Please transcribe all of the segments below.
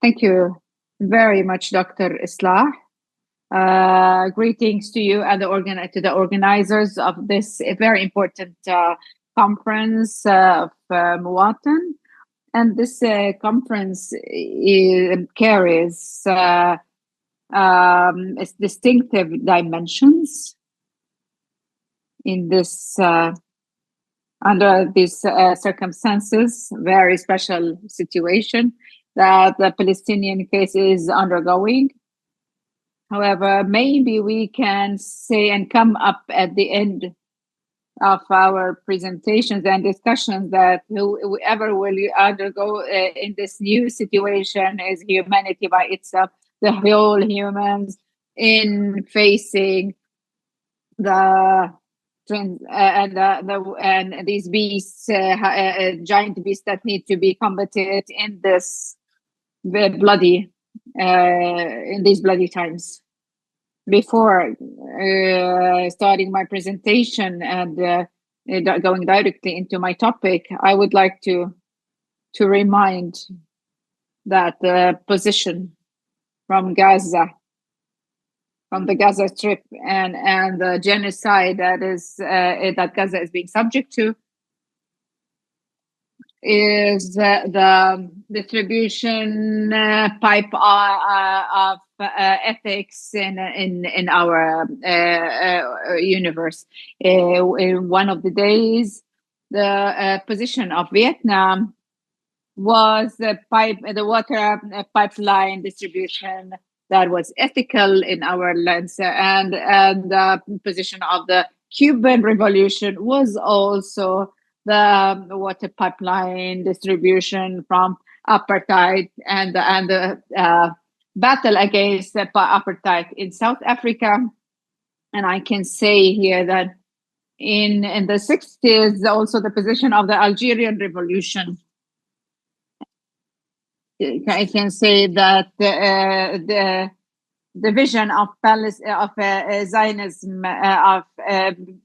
Thank you very much, Dr. Islah. Greetings to you and to the organizers of this very important conference of Muwatan. And this conference carries its distinctive dimensions in this under these circumstances, very special situation that the Palestinian case is undergoing. However, maybe we can say and come up at the end of our presentations and discussions that whoever will undergo in this new situation is humanity by itself, the whole humans in facing the and these beasts, giant beasts that need to be combated in this bloody in these bloody times. Before starting my presentation and going directly into my topic, I would like to remind that the position from Gaza, from the Gaza Strip, and the genocide that is that Gaza is being subject to, is the distribution pipe of ethics in our universe. In one of the days, the position of Vietnam was the water pipeline distribution that was ethical in our lens, and the position of the Cuban Revolution was also the water pipeline distribution from apartheid and the battle against the apartheid in South Africa. And I can say here that in the 60s, also the position of the Algerian Revolution. I can say that the vision of Zionism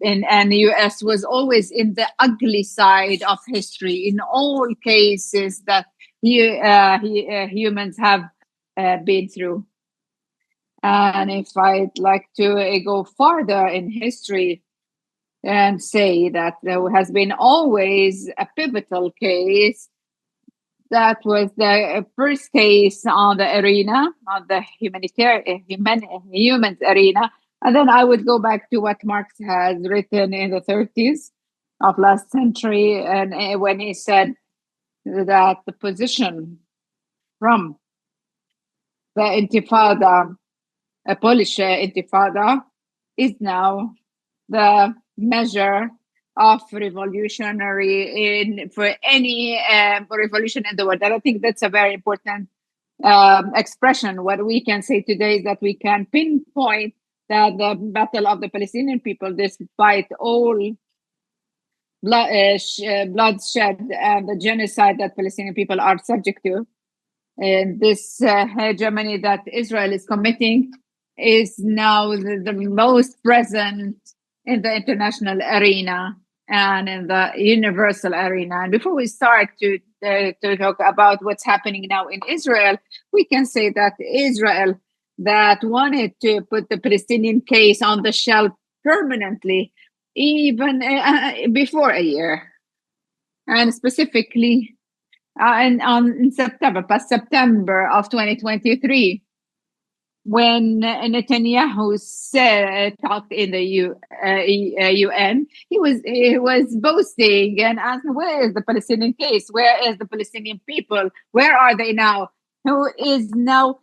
in the US was always in the ugly side of history in all cases that humans have been through. And if I'd like to go farther in history and say that there has been always a pivotal case, that was the first case on the arena, on the humans arena. And then I would go back to what Marx has written in the 30s of last century, and when he said that the position from the Intifada, a Polish Intifada, is now the measure of revolutionary for any revolution in the world. And I think that's a very important expression. What we can say today is that we can pinpoint that the battle of the Palestinian people, despite all bloodshed and the genocide that Palestinian people are subject to, and this hegemony that Israel is committing, is now the most present in the international arena and in the universal arena. And before we start to talk about what's happening now in Israel, we can say that Israel, that wanted to put the Palestinian case on the shelf permanently, even before a year, and specifically in past September of 2023, when Netanyahu talked in the UN, he was boasting and asking, "Where is the Palestinian case? Where is the Palestinian people? Where are they now? Who is now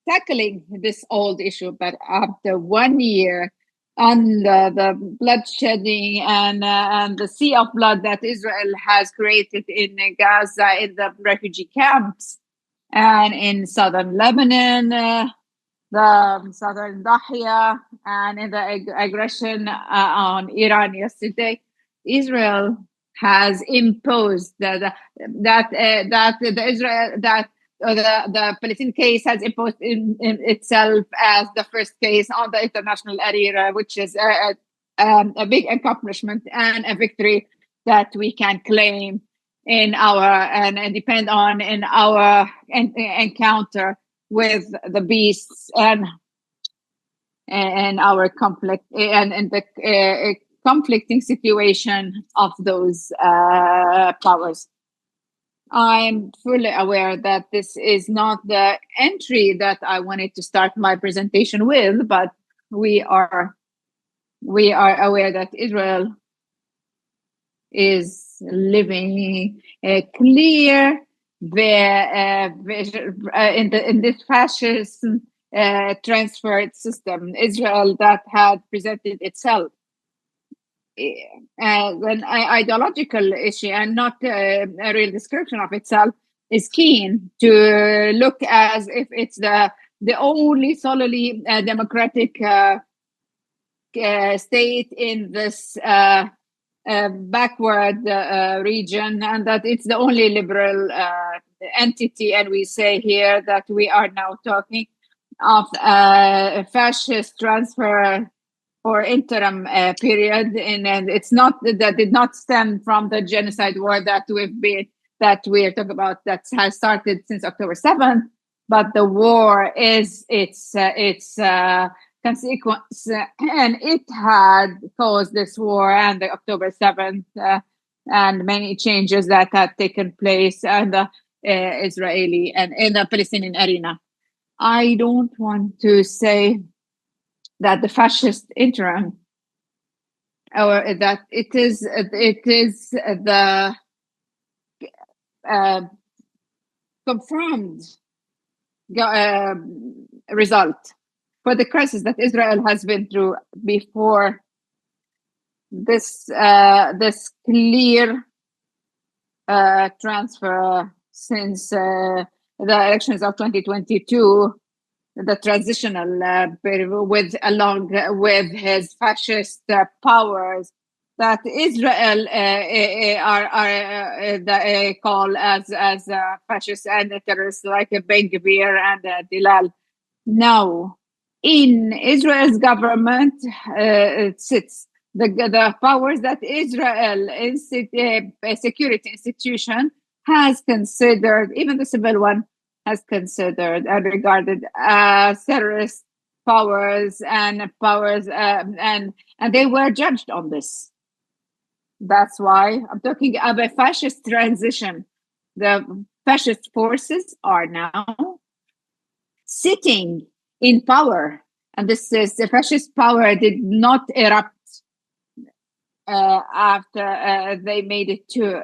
tackling this old issue?" But after 1 year, on the bloodshedding and the sea of blood that Israel has created in Gaza, in the refugee camps, and in southern Lebanon, the southern Dahia, and in the aggression on Iran yesterday, Israel has imposed the Palestinian case has imposed in itself as the first case on the international arena, which is a big accomplishment and a victory that we can claim in our and depend on in our encounter with the beasts and our conflict and the conflicting situation of those powers. I'm fully aware that this is not the entry that I wanted to start my presentation with, but we are aware that Israel is living a clear in this fascist transferred system. Israel that had presented itself an ideological issue and not a real description of itself, is keen to look as if it's the only solely democratic state in this backward region, and that it's the only liberal entity. And we say here that we are now talking of a fascist transfer or interim period, and it's not that did not stem from the genocide war that we're talking about that has started since October 7th, but the war is its consequence, and it had caused this war and the October 7th and many changes that had taken place in the Israeli and in the Palestinian arena. I don't want to say that the fascist interim, or that it is the confirmed result for the crisis that Israel has been through before this clear transfer since the elections of 2022. The transitional along with his fascist powers that Israel are call as fascist and terrorists like Ben Gvir and Dilal. Now, in Israel's government sits the powers that Israel security institution has considered, even the civil one, has considered and regarded terrorist powers and they were judged on this. That's why I'm talking about a fascist transition. The fascist forces are now sitting in power, and this is the fascist power did not erupt after they made it to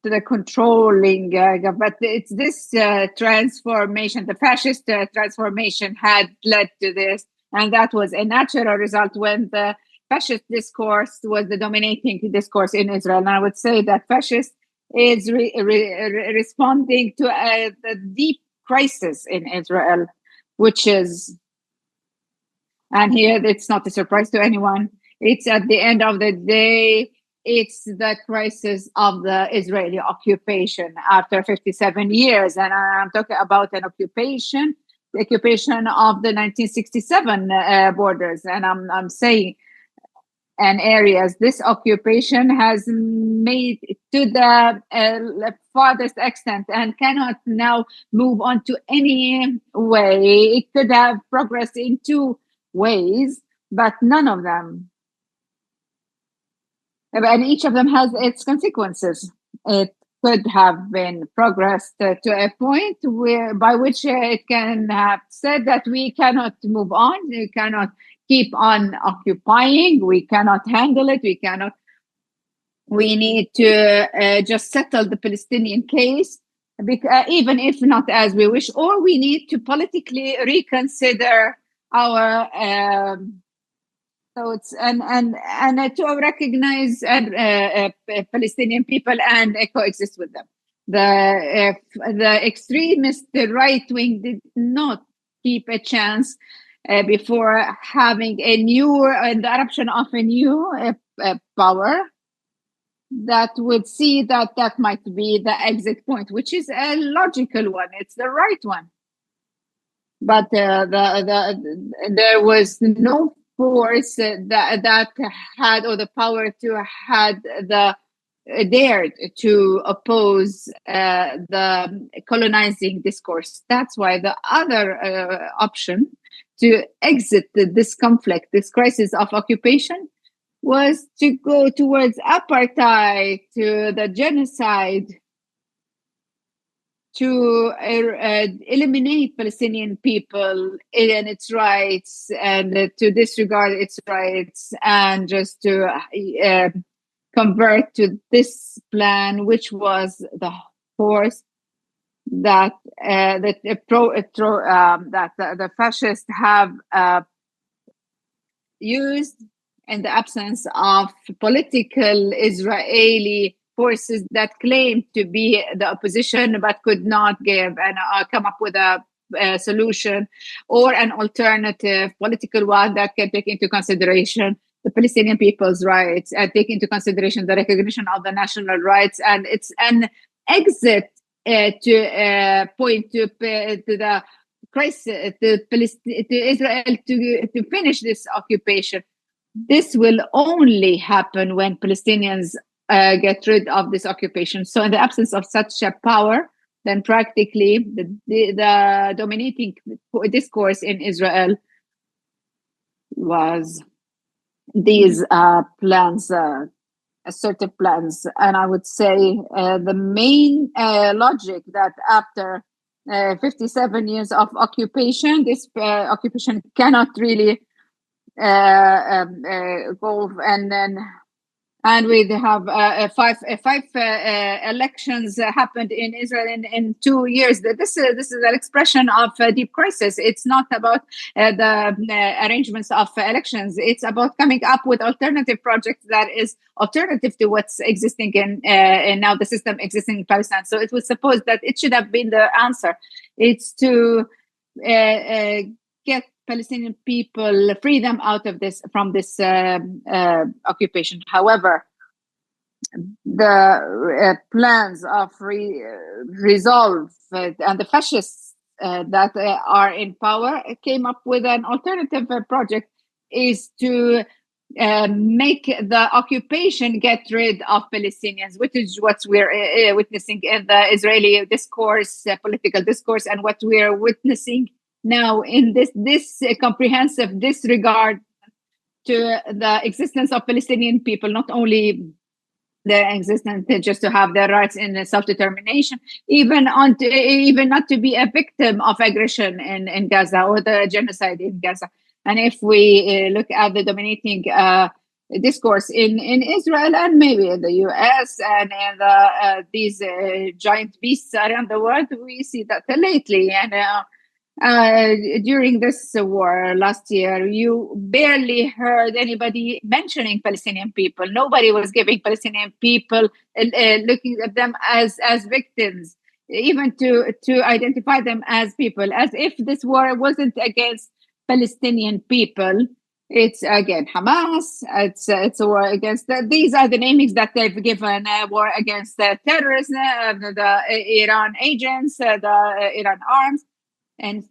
the controlling, but it's this transformation, the fascist transformation had led to this, and that was a natural result when the fascist discourse was the dominating discourse in Israel. And I would say that fascist is responding to the deep crisis in Israel, which is, and here it's not a surprise to anyone, it's at the end of the day, it's the crisis of the Israeli occupation after 57 years. And I'm talking about an occupation, the occupation of the 1967 borders. And I'm saying, and areas, this occupation has made it to the farthest extent and cannot now move on to any way. It could have progressed in two ways, but none of them. And each of them has its consequences. It could have been progressed to a point by which it can have said that we cannot move on, we cannot keep on occupying, we cannot handle it, we need to just settle the Palestinian case, even if not as we wish, or we need to politically reconsider our thoughts and to recognize Palestinian people and coexist with them. The extremist, the right wing did not keep a chance before having a new, the eruption of a new power that would see that might be the exit point, which is a logical one. It's the right one. But there was no force that had, or the power to had the dared to oppose the colonizing discourse. That's why the other option to exit this conflict, this crisis of occupation, was to go towards apartheid, to the genocide, to eliminate Palestinian people and its rights, and to disregard its rights, and just to convert to this plan, which was the force that the fascists have used in the absence of political Israeli forces that claimed to be the opposition but could not give and come up with a solution or an alternative political one that can take into consideration the Palestinian people's rights and take into consideration the recognition of the national rights. And it's an exit to point to the crisis, to Israel to finish this occupation. This will only happen when Palestinians get rid of this occupation. So in the absence of such a power, then practically the dominating discourse in Israel was these plans, assertive plans. And I would say the main logic that after 57 years of occupation, this occupation cannot really go, and we have five elections happened in Israel in 2 years. This is an expression of a deep crisis. It's not about the arrangements of elections. It's about coming up with alternative projects that is alternative to what's existing in now the system existing in Palestine. So it was supposed that it should have been the answer. It's to get Palestinian people, free them out of this, from this occupation. However, the plans of resolve and the fascists that are in power came up with an alternative project, is to make the occupation get rid of Palestinians, which is what we're witnessing in the Israeli discourse, political discourse, and what we're witnessing now in this comprehensive disregard to the existence of Palestinian people, not only their existence just to have their rights in self-determination, even not to be a victim of aggression in Gaza or the genocide in Gaza. And if we look at the dominating discourse in Israel and maybe in the US and in these giant beasts around the world, we see that lately. And during this war last year, you barely heard anybody mentioning Palestinian people. Nobody was giving Palestinian people, looking at them as victims, even to identify them as people, as if this war wasn't against Palestinian people. It's again Hamas. It's a war against. These are the namings that they've given: war against terrorism, the Iran agents, the Iran arms.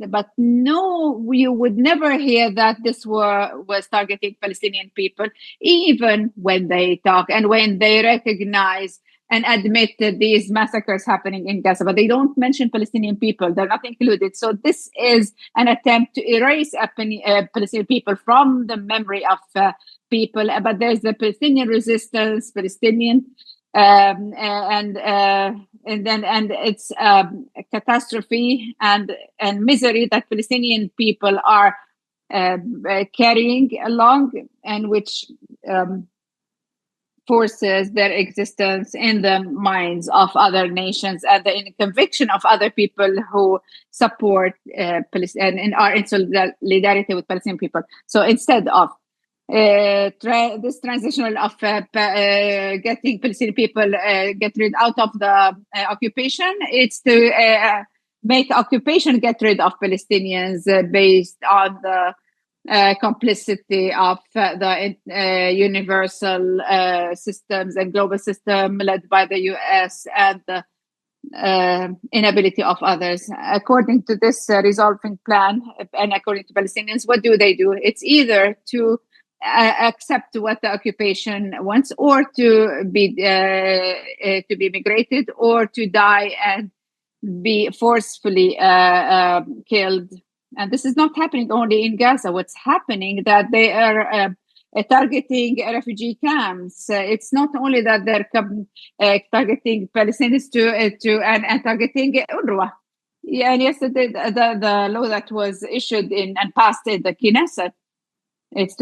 But no, you would never hear that this war was targeting Palestinian people, even when they talk and when they recognize and admit that these massacres happening in Gaza. But they don't mention Palestinian people; they're not included. So this is an attempt to erase Palestinian people from the memory of people. But there's the Palestinian resistance, Palestinian. And it's a catastrophe and misery that Palestinian people are carrying along, and which forces their existence in the minds of other nations and in the conviction of other people who support Palestine and are in solidarity with Palestinian people. So instead of this transitional of getting Palestinian people get rid out of the occupation, it's to make occupation get rid of Palestinians based on the complicity of the universal systems and global system led by the US and the inability of others. According to this resolving plan and according to Palestinians, what do? It's either to accept what the occupation wants, or to be migrated, or to die and be forcefully killed. And this is not happening only in Gaza. What's happening that they are targeting refugee camps. It's not only that they're targeting Palestinians and targeting UNRWA. Yeah, and yesterday the law that was issued and passed in the Knesset, it's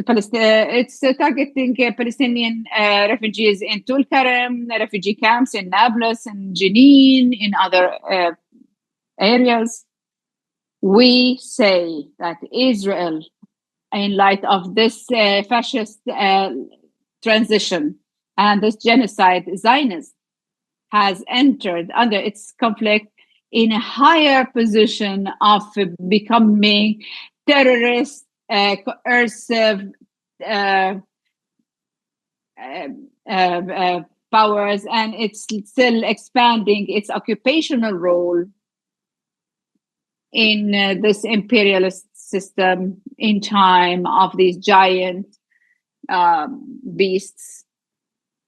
targeting Palestinian refugees in Tulkarem, refugee camps in Nablus and Jenin, in other areas. We say that Israel, in light of this fascist transition and this genocide, Zionism has entered under its conflict in a higher position of becoming terrorist, coercive powers, and it's still expanding its occupational role in this imperialist system in time of these giant beasts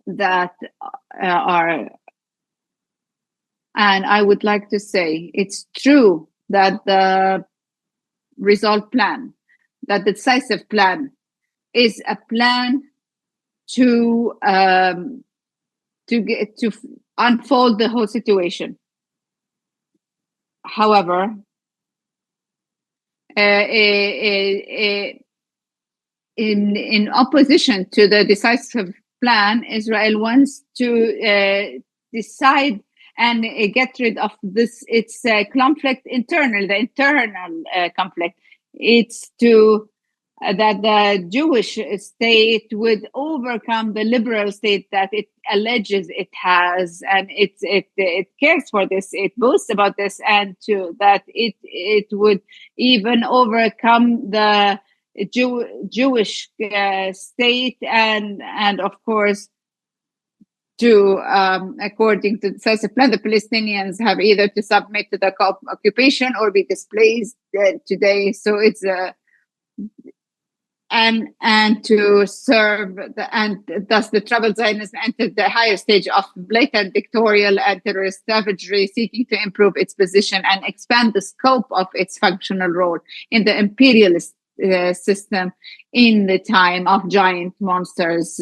that are. And I would like to say it's true that the resolve plan, that the decisive plan, is a plan to unfold the whole situation. However, in opposition to the decisive plan, Israel wants to decide and get rid of this. It's conflict the internal conflict. It's to that the Jewish state would overcome the liberal state that it alleges it has, and it cares for this, it boasts about this, and that it would even overcome the Jewish state, and of course, according to the decisive plan, the Palestinians have either to submit to the occupation or be displaced today. So it's and to serve and thus the troubled Zionism entered the higher stage of blatant dictatorial and terrorist savagery, seeking to improve its position and expand the scope of its functional role in the imperialist system in the time of giant monsters.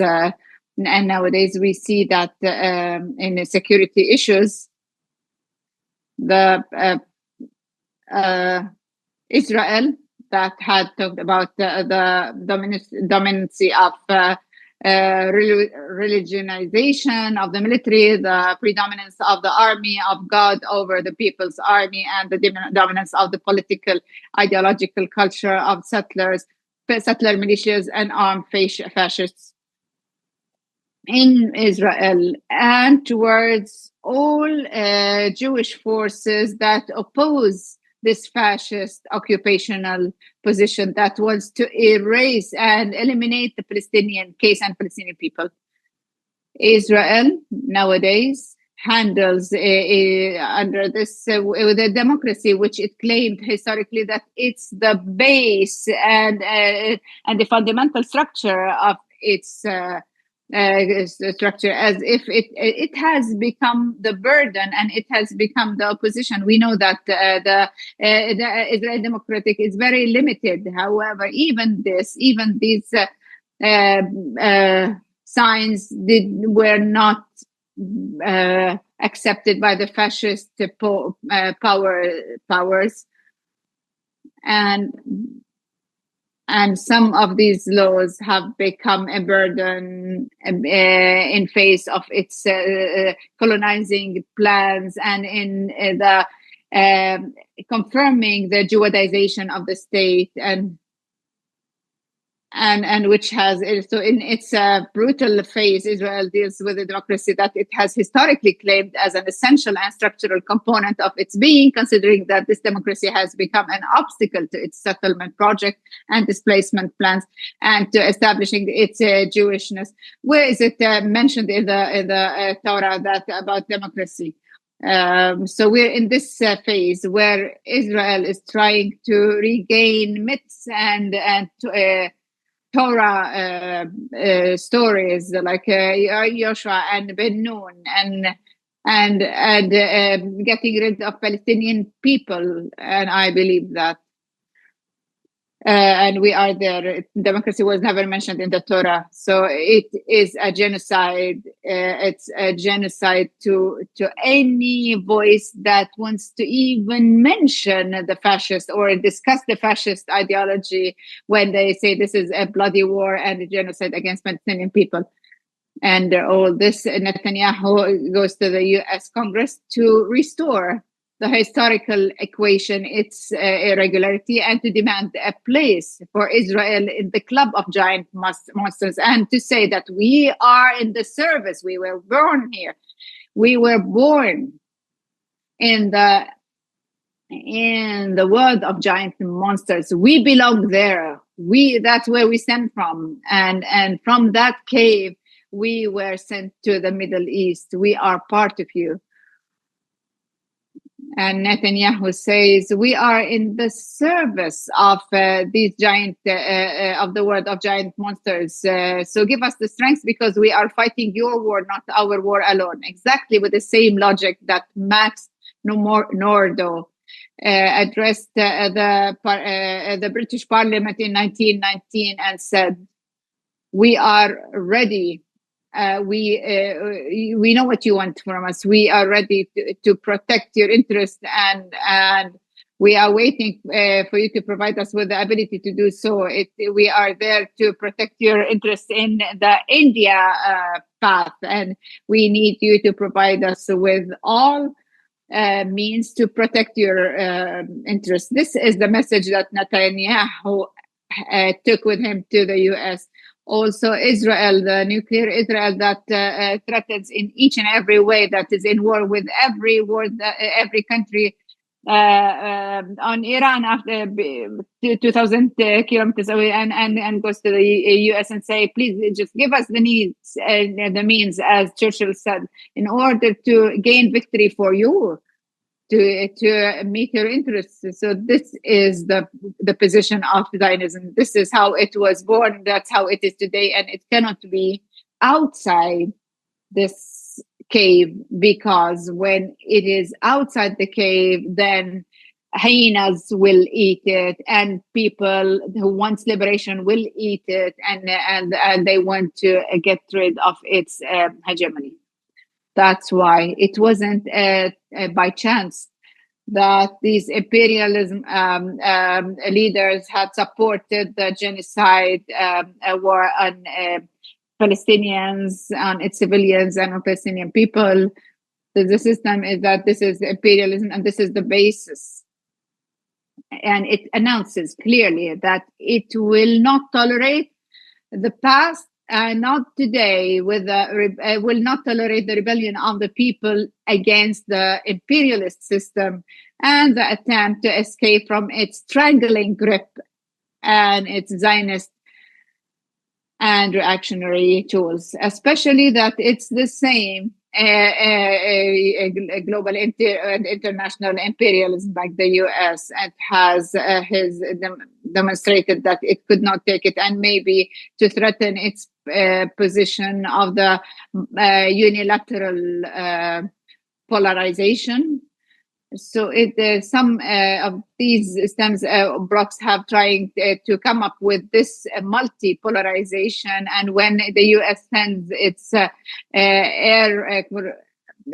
And nowadays we see that in the security issues, the Israel that had talked about the dominancy of religionization of the military, the predominance of the army of God over the people's army, and the dominance of the political, ideological culture of settler militias and armed fascists in Israel, and towards all Jewish forces that oppose this fascist occupational position that wants to erase and eliminate the Palestinian case and Palestinian people. Israel nowadays handles under this with a democracy which it claimed historically that it's the base and the fundamental structure of its structure, as if it has become the burden and it has become the opposition. We know that the Israeli democratic is very limited. However, even these signs were not accepted by the fascist powers, and some of these laws have become a burden in face of its colonizing plans, and in the confirming the Judaization of the state, and which has, so in its brutal phase, Israel deals with a democracy that it has historically claimed as an essential and structural component of its being, considering that this democracy has become an obstacle to its settlement project and displacement plans, and to establishing its Jewishness. Where is it mentioned in the Torah that about democracy? So we're in this phase where Israel is trying to regain myths and Torah stories like Joshua and Ben Nun and getting rid of Palestinian people, and I believe that. And we are there. Democracy was never mentioned in the Torah, so it is a genocide. It's a genocide to any voice that wants to even mention the fascist or discuss the fascist ideology when they say this is a bloody war and a genocide against Palestinian people. And all this, Netanyahu goes to the U.S. Congress to restore the historical equation, its irregularity, and to demand a place for Israel in the club of giant monsters, and to say that we are in the service. We were born here. We were born in the world of giant monsters. We belong there. That's where we stem from, and from that cave we were sent to the Middle East. We are part of you. And Netanyahu says, we are in the service of these giant, of the world of giant monsters. So give us the strength because we are fighting your war, not our war alone. Exactly with the same logic that Max Nordau addressed the British Parliament in 1919 and said, we are ready. We know what you want from us. We are ready to protect your interest, and we are waiting for you to provide us with the ability to do so. We are there to protect your interest in the India path, and we need you to provide us with all means to protect your interest. This is the message that Netanyahu took with him to the US. Also, Israel, the nuclear Israel that threatens in each and every way, that is in war with every country on Iran after 2,000 kilometers away, and goes to the US and say, please just give us the means, as Churchill said, in order to gain victory for you, to meet your interests. So this is the position of Zionism. This is how it was born. That's how it is today, and it cannot be outside this cave, because when it is outside the cave, then hyenas will eat it, and people who want liberation will eat it, and they want to get rid of its hegemony. That's why it wasn't by chance that these imperialism leaders had supported the genocide war on Palestinians, on its civilians, and on Palestinian people. The system is that this is imperialism, and this is the basis. And it announces clearly that it will not tolerate the past. Not today, will not tolerate the rebellion of the people against the imperialist system and the attempt to escape from its strangling grip and its Zionist and reactionary tools, especially that it's the same global and international imperialism like the US, and has demonstrated that it could not take it, and maybe to threaten its position of the unilateral polarization. So some of these stems blocks have trying to come up with this multi-polarization, and when the US sends its air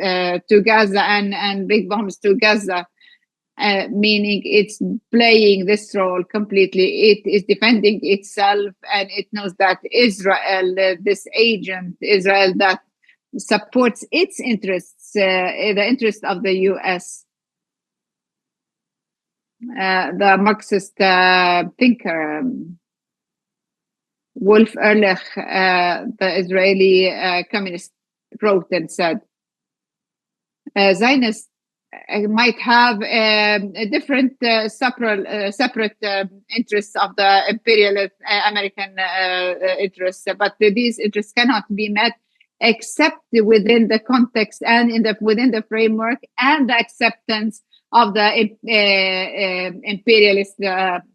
to Gaza and big bombs to Gaza, meaning it's playing this role completely. It is defending itself, and it knows that Israel, this agent, Israel that supports its interests, the interest of the US. The Marxist thinker Wolf Ehrlich, the Israeli communist, wrote and said, Zionists might have a different separate interests of the imperialist American interests, but these interests cannot be met except within the context and within the framework and the acceptance of the imperialist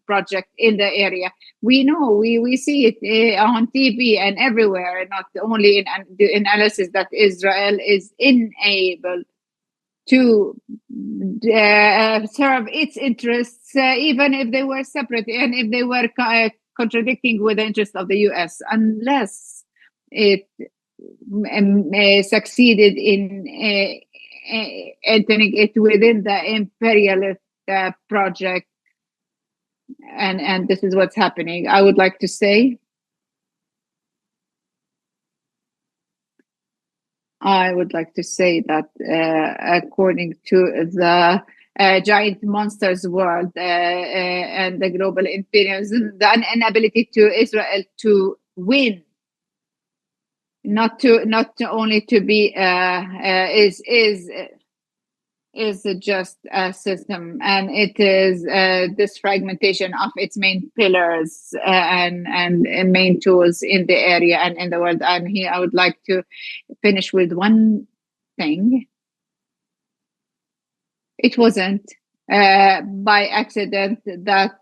project in the area. We know, we see it on TV and everywhere, not only in the analysis, that Israel is unable to serve its interests, even if they were separate and if they were contradicting with the interests of the US, unless it succeeded in entering it within the imperialist project. And this is what's happening. I would like to say, that according to the giant monsters world and the global imperialism, the inability to Israel to win, not only to be is just a system, and it is this fragmentation of its main pillars and main tools in the area and in the world. And here I would like to finish with one thing. It wasn't by accident that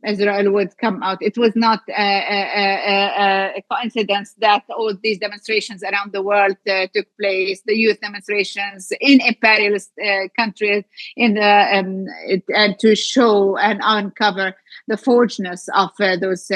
Israel would come out. It was not a coincidence that all these demonstrations around the world took place, the youth demonstrations in imperialist countries, and to show and uncover the forgeness of those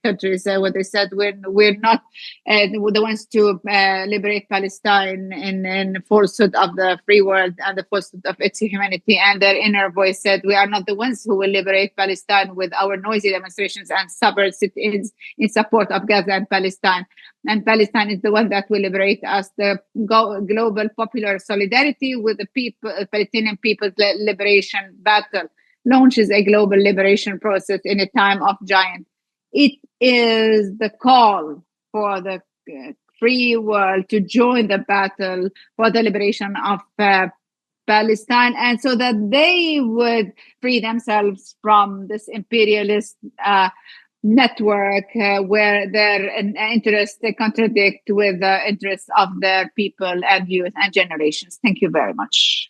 countries. What they said, we're not the ones to liberate Palestine in falsehood of the free world and the falsehood of its humanity. And their inner voice said, we are not the ones who will liberate Palestine with our noisy demonstrations and stubborn sit-ins in support of Gaza and Palestine. And Palestine is the one that will liberate us. The global popular solidarity with the people, Palestinian people's liberation battle, launches a global liberation process in a time of giant. It is the call for the free world to join the battle for the liberation of Palestine, and so that they would free themselves from this imperialist network where their interests contradict with the interests of their people and youth and generations. Thank you very much.